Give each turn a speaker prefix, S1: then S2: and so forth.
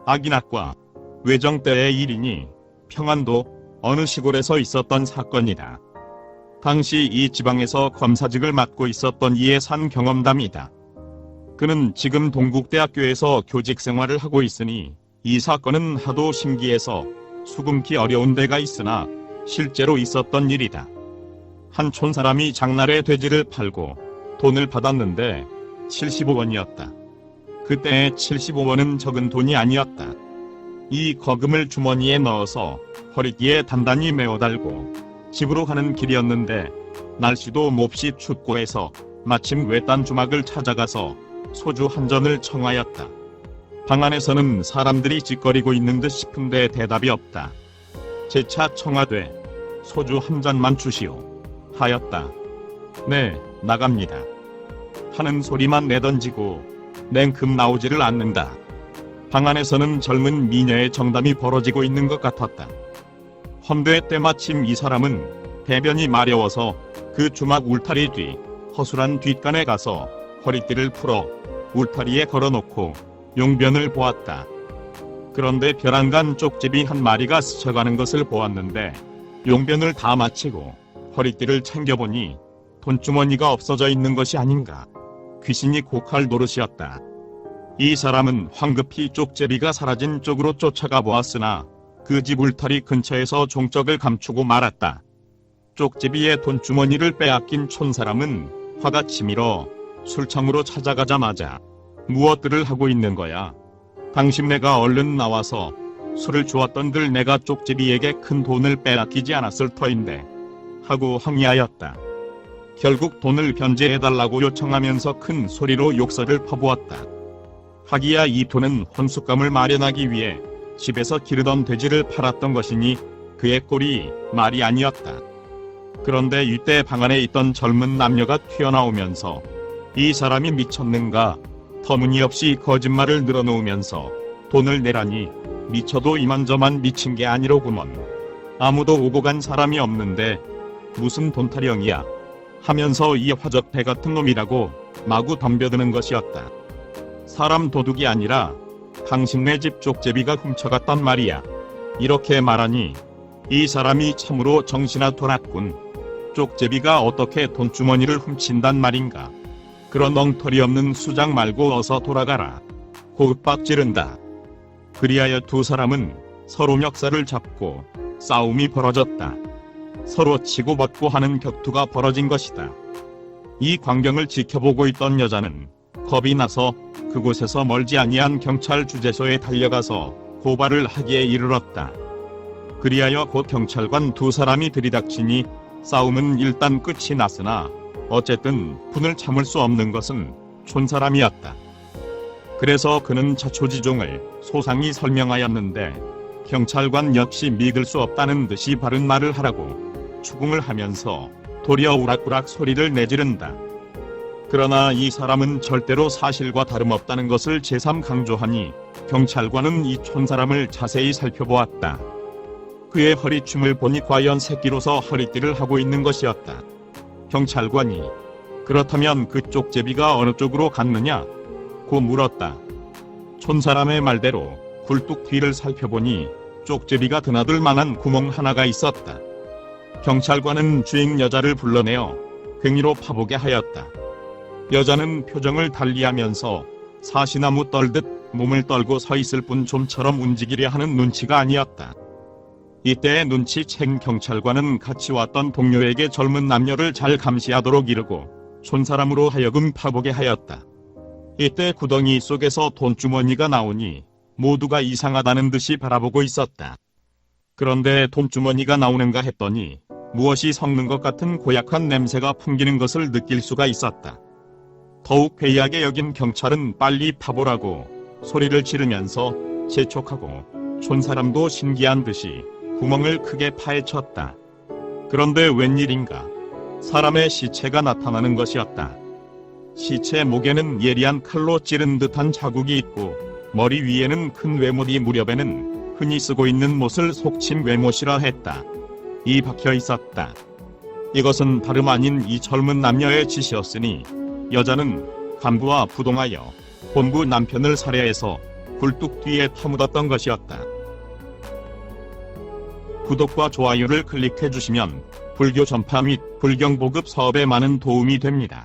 S1: 악인학과 외정 때의 일이니 평안도 어느 시골에서 있었던 사건이다. 당시 이 지방에서 검사직을 맡고 있었던 이에 산 경험담이다. 그는 지금 동국대학교에서 교직 생활을 하고 있으니 이 사건은 하도 신기해서 수긍기 어려운 데가 있으나 실제로 있었던 일이다. 한 촌사람이 장날에 돼지를 팔고 돈을 받았는데 75원이었다. 그때의 75원은 적은 돈이 아니었다. 이 거금을 주머니에 넣어서 허리띠에 단단히 메어달고 집으로 가는 길이었는데 날씨도 몹시 춥고 해서 마침 외딴 주막을 찾아가서 소주 한 잔을 청하였다. 방 안에서는 사람들이 짓거리고 있는 듯 싶은데 대답이 없다. 재차 청하되 소주 한 잔만 주시오 하였다. 네, 나갑니다 하는 소리만 내던지고 냉큼 나오지를 않는다. 방 안에서는 젊은 미녀의 정담이 벌어지고 있는 것 같았다. 헌데 때마침 이 사람은 배변이 마려워서 그 주막 울타리 뒤 허술한 뒷간에 가서 허리띠를 풀어 울타리에 걸어놓고 용변을 보았다. 그런데 벼랑간 쪽제비 한 마리가 스쳐가는 것을 보았는데 용변을 다 마치고 허리띠를 챙겨보니 돈주머니가 없어져 있는 것이 아닌가. 귀신이 곡할 노릇이었다. 이 사람은 황급히 쪽제비가 사라진 쪽으로 쫓아가 보았으나 그 집 울타리 근처에서 종적을 감추고 말았다. 쪽제비의 돈주머니를 빼앗긴 촌사람은 화가 치밀어 술창으로 찾아가자마자 무엇들을 하고 있는 거야. 당신네가 얼른 나와서 술을 주었던들 내가 쪽제비에게 큰 돈을 빼앗기지 않았을 터인데 하고 항의하였다. 결국 돈을 변제해달라고 요청하면서 큰 소리로 욕설을 퍼부었다. 하기야 이 돈은 혼숙감을 마련하기 위해 집에서 기르던 돼지를 팔았던 것이니 그의 꼴이 말이 아니었다. 그런데 이때 방 안에 있던 젊은 남녀가 튀어나오면서 이 사람이 미쳤는가 터무니없이 거짓말을 늘어놓으면서 돈을 내라니 미쳐도 이만저만 미친 게 아니로구먼. 아무도 오고 간 사람이 없는데 무슨 돈 타령이야 하면서 이 화적배 같은 놈이라고 마구 덤벼드는 것이었다. 사람 도둑이 아니라 당신네 집 쪽제비가 훔쳐갔단 말이야. 이렇게 말하니 이 사람이 참으로 정신아 돌았군. 쪽제비가 어떻게 돈주머니를 훔친단 말인가. 그런 엉터리 없는 수작 말고 어서 돌아가라. 고윽박 지른다. 그리하여 두 사람은 서로 멱살을 잡고 싸움이 벌어졌다. 서로 치고받고 하는 격투가 벌어진 것이다. 이 광경을 지켜보고 있던 여자는 겁이 나서 그곳에서 멀지 아니한 경찰 주재소에 달려가서 고발을 하기에 이르렀다. 그리하여 곧 경찰관 두 사람이 들이닥치니 싸움은 일단 끝이 났으나 어쨌든 분을 참을 수 없는 것은 촌사람이었다. 그래서 그는 자초지종을 소상히 설명하였는데 경찰관 역시 믿을 수 없다는 듯이 바른 말을 하라고 추궁을 하면서 도리어 우락부락 소리를 내지른다. 그러나 이 사람은 절대로 사실과 다름없다는 것을 재삼 강조하니 경찰관은 이 촌사람을 자세히 살펴보았다. 그의 허리춤을 보니 과연 새끼로서 허리띠를 하고 있는 것이었다. 경찰관이 그렇다면 그 쪽제비가 어느 쪽으로 갔느냐? 고 물었다. 촌사람의 말대로 굴뚝 뒤를 살펴보니 쪽제비가 드나들 만한 구멍 하나가 있었다. 경찰관은 주인 여자를 불러내어 괭이로 파보게 하였다. 여자는 표정을 달리하면서 사시나무 떨듯 몸을 떨고 서 있을 뿐 좀처럼 움직이려 하는 눈치가 아니었다. 이때의 눈치챈 경찰관은 같이 왔던 동료에게 젊은 남녀를 잘 감시하도록 이르고 촌사람으로 하여금 파보게 하였다. 이때 구덩이 속에서 돈주머니가 나오니 모두가 이상하다는 듯이 바라보고 있었다. 그런데 돈주머니가 나오는가 했더니 무엇이 섞는 것 같은 고약한 냄새가 풍기는 것을 느낄 수가 있었다. 더욱 괴이하게 여긴 경찰은 빨리 파보라고 소리를 지르면서 재촉하고 촌사람도 신기한 듯이 구멍을 크게 파헤쳤다. 그런데 웬일인가 사람의 시체가 나타나는 것이었다. 시체 목에는 예리한 칼로 찌른 듯한 자국이 있고 머리 위에는 큰 외못이 무렵에는 흔히 쓰고 있는 못을 속친 외못이라 했다. 이 박혀 있었다. 이것은 다름 아닌 이 젊은 남녀의 짓이었으니 여자는 간부와 부동하여 본부 남편을 살해해서 굴뚝 뒤에 파묻었던 것이었다. 구독과 좋아요를 클릭해 주시면 불교 전파 및 불경 보급 사업에 많은 도움이 됩니다.